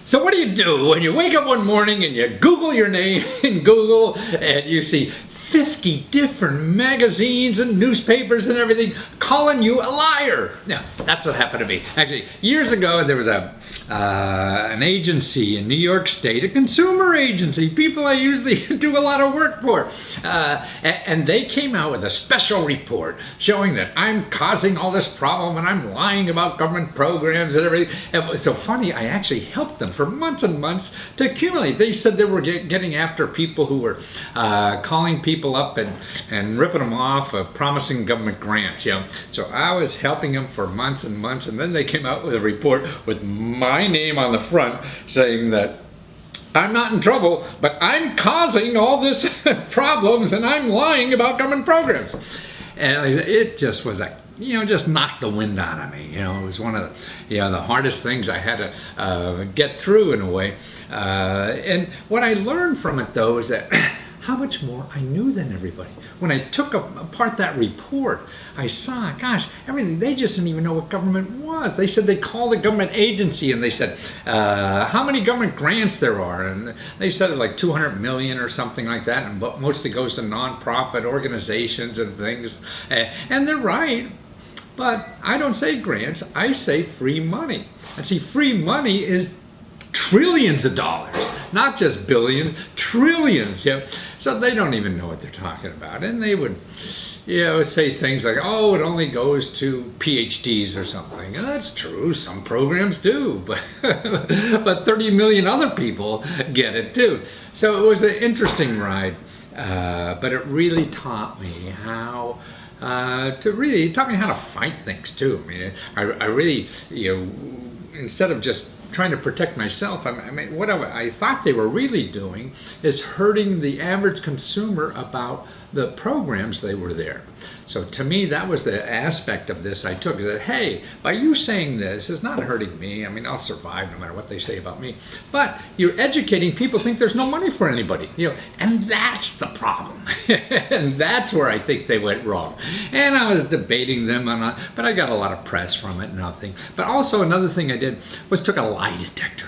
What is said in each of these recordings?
So what do when you wake up one morning and you Google your name in Google and you see 50 different magazines and newspapers and everything calling you a liar? Now, that's what happened to me. Actually, years ago, there was an agency in New York State, a consumer agency, people I usually do a lot of work for. And they came out with a special report showing that I'm causing all this problem and I'm lying about government programs and everything. It was so funny, I actually helped them for months and months to accumulate. They said they were getting after people who were calling people up and ripping them off of promising government grants. So I was helping them for months and months, and then they came out with a report with my name on the front saying that I'm not in trouble, but I'm causing all this problems and I'm lying about government programs. And it just was just knocked the wind out of me. It was one of the hardest things I had to get through in a way. And what I learned from it, though, is that how much more I knew than everybody. When I took apart that report, I saw, gosh, everything, they just didn't even know what government was. They said they called the government agency and they said, how many government grants there are? And they said like 200 million or something like that, and mostly goes to nonprofit organizations and things. And they're right, but I don't say grants, I say free money. And see, free money is trillions of dollars, not just billions, trillions. So they don't even know what they're talking about, and they would say things like, oh, it only goes to PhDs or something. And that's true, some programs do, but 30 million other people get it too. So it was an interesting ride, but it really taught me how taught me how to fight things too. I mean, I really, instead of just trying to protect myself, what I thought they were really doing is hurting the average consumer about the programs they were there. So to me, that was the aspect of this I took, is that, hey, by you saying this, it's not hurting me. I mean, I'll survive no matter what they say about me. But you're educating people think there's no money for anybody, and that's the problem. And that's where I think they went wrong. And I was debating them, but I got a lot of press from it and nothing. But also another thing I did was took a lie detector.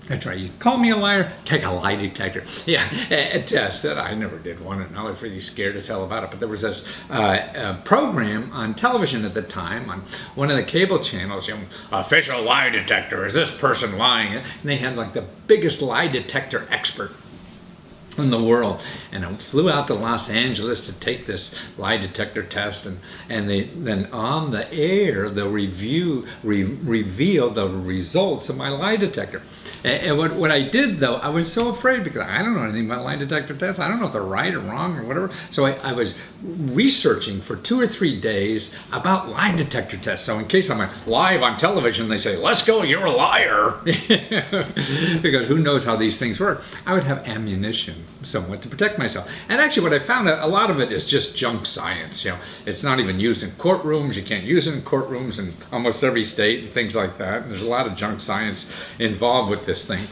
That's right. You call me a liar, take a lie detector. A test. I never did one, and I was really scared as hell about it. But there was this program on television at the time, on one of the cable channels, official lie detector, is this person lying? And they had like the biggest lie detector expert in the world, and I flew out to Los Angeles to take this lie detector test, and then on the air they'll reveal the results of my lie detector. And what I did, though, I was so afraid because I don't know anything about lie detector tests. I don't know if they're right or wrong or whatever. So I was researching for 2 or 3 days about lie detector tests. So in case I'm live on television, they say, Lesko, you're a liar. Because who knows how these things work. I would have ammunition somewhat to protect myself. And actually what I found, a lot of it is just junk science. It's not even used in courtrooms. You can't use it in courtrooms in almost every state and things like that. And there's a lot of junk science involved with this thing,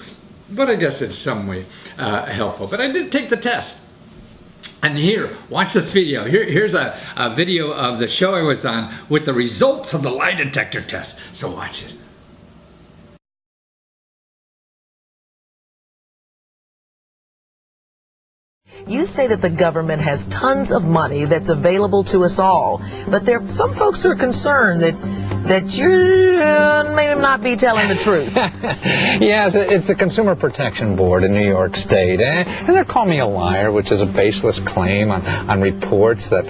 but I guess it's some way helpful. But I did take the test, and here, watch this video. Here's a video of the show I was on with the results of the lie detector test. So watch it. You say that the government has tons of money that's available to us all, but there are some folks who are concerned that you may not be telling the truth. Yes, it's the Consumer Protection Board in New York State, and they're calling me a liar, which is a baseless claim on reports that,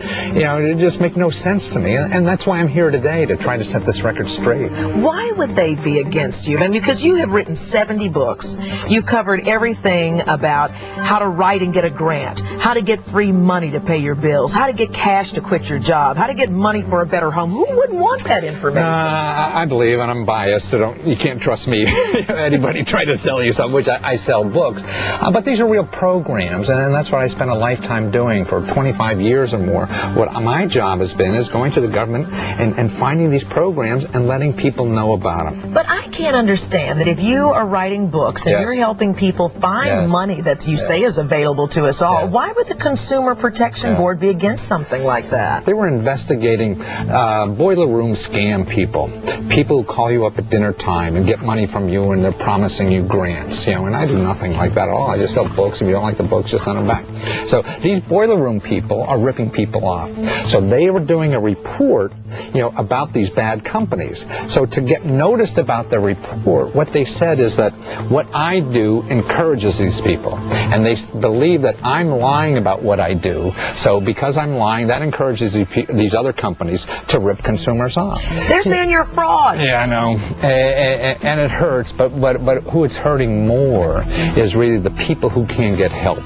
just make no sense to me, and that's why I'm here today, to try to set this record straight. Why would they be against you? Because you have written 70 books. You've covered everything about how to write and get a grant, how to get free money to pay your bills, how to get cash to quit your job, how to get money for a better home. Who wouldn't want that information? I believe, and I'm biased, so you can't trust me. Anybody try to sell you something, which I sell books. But these are real programs, and that's what I spent a lifetime doing for 25 years or more. What my job has been is going to the government and finding these programs and letting people know about them. But I can't understand that if you are writing books and you're helping people find money that you say is available to us all, why would the Consumer Protection Board be against something like that? They were investigating boiler room scam people who call you up at dinner time and get money from you and they're promising you grants, and I do nothing like that at all. I just sell books. If you don't like the books, just send them back. So these boiler room people are ripping people off. So they were doing a report, about these bad companies. So to get noticed about their report, what they said is that what I do encourages these people, and they believe that I'm lying about what I do. So because I'm lying, that encourages these other companies to rip consumers off. They're saying you're a fraud. Yeah, I know, and it hurts, but who it's hurting more is really the people who can't get help,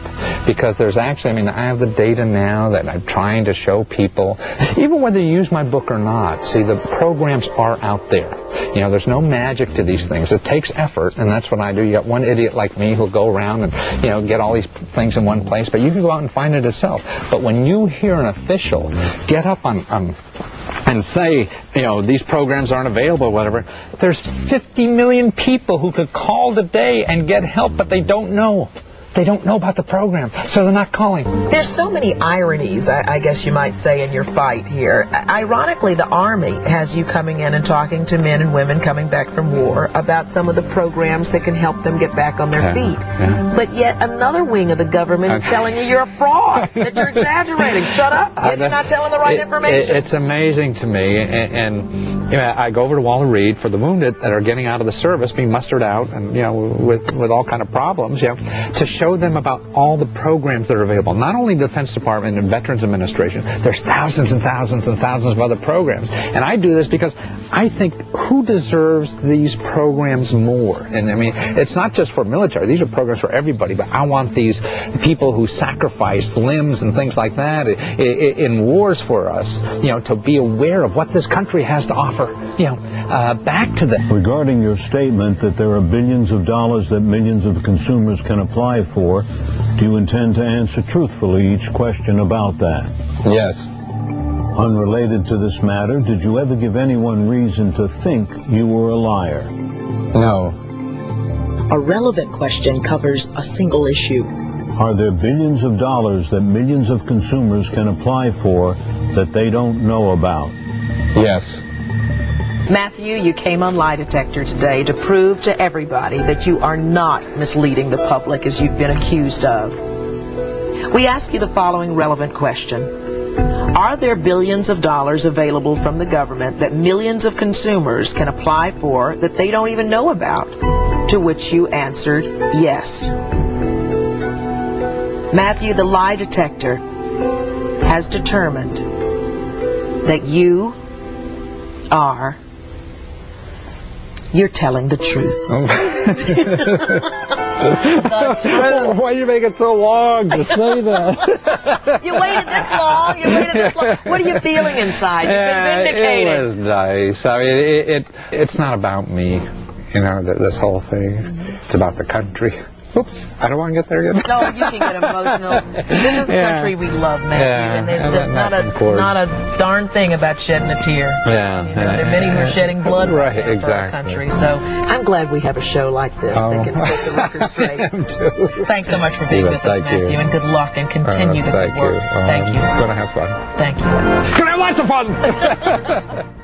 because there's actually, I have the data now that I'm trying to show people, even whether you use my book or not. See, the programs are out there. There's no magic to these things. It takes effort, and that's what I do. You got one idiot like me who'll go around and get all these things in one place, but you can go out and find it yourself. But when you hear an official get up and say, these programs aren't available or whatever, there's 50 million people who could call today and get help, but they don't know. They don't know about the program, so they're not calling. There's so many ironies, I guess you might say, in your fight here. Ironically, the Army has you coming in and talking to men and women coming back from war about some of the programs that can help them get back on their feet. Yeah. But yet another wing of the government is telling you you're a fraud, that you're exaggerating. Shut up, you're not telling the right information. It's amazing to me, and I go over to Walter Reed for the wounded that are getting out of the service, being mustered out, and with all kind of problems, to show them about all the programs that are available. Not only the Defense Department and Veterans Administration, there's thousands and thousands and thousands of other programs. And I do this because I think, who deserves these programs more? And it's not just for military. These are programs for everybody, but I want these people who sacrificed limbs and things like that in wars for us, to be aware of what this country has to offer, back to them. Regarding your statement that there are billions of dollars that millions of consumers can apply for, do you intend to answer truthfully each question about that? Yes. Unrelated to this matter, did you ever give anyone reason to think you were a liar? No. A relevant question covers a single issue. Are there billions of dollars that millions of consumers can apply for that they don't know about? Yes. Matthew, you came on Lie Detector today to prove to everybody that you are not misleading the public as you've been accused of. We ask you the following relevant question. Are there billions of dollars available from the government that millions of consumers can apply for that they don't even know about? To which you answered yes. Matthew, the Lie Detector has determined that you're telling the truth. The truth. Why do you make it so long to say that? You waited this long? What are you feeling inside? You've been vindicated. It was nice. It's not about me, this whole thing. It's about the country. Oops, I don't want to get there yet. No, you can get emotional. This is the country we love, Matthew, and there's not a darn thing about shedding a tear. Yeah. There are many who are shedding blood right for our country. So I'm glad we have a show like this that can set the record straight. I am too. Thanks so much for being with us, Matthew, and good luck, and continue the good work. Thank you. Going to have fun. Thank you. Can I watch the fun?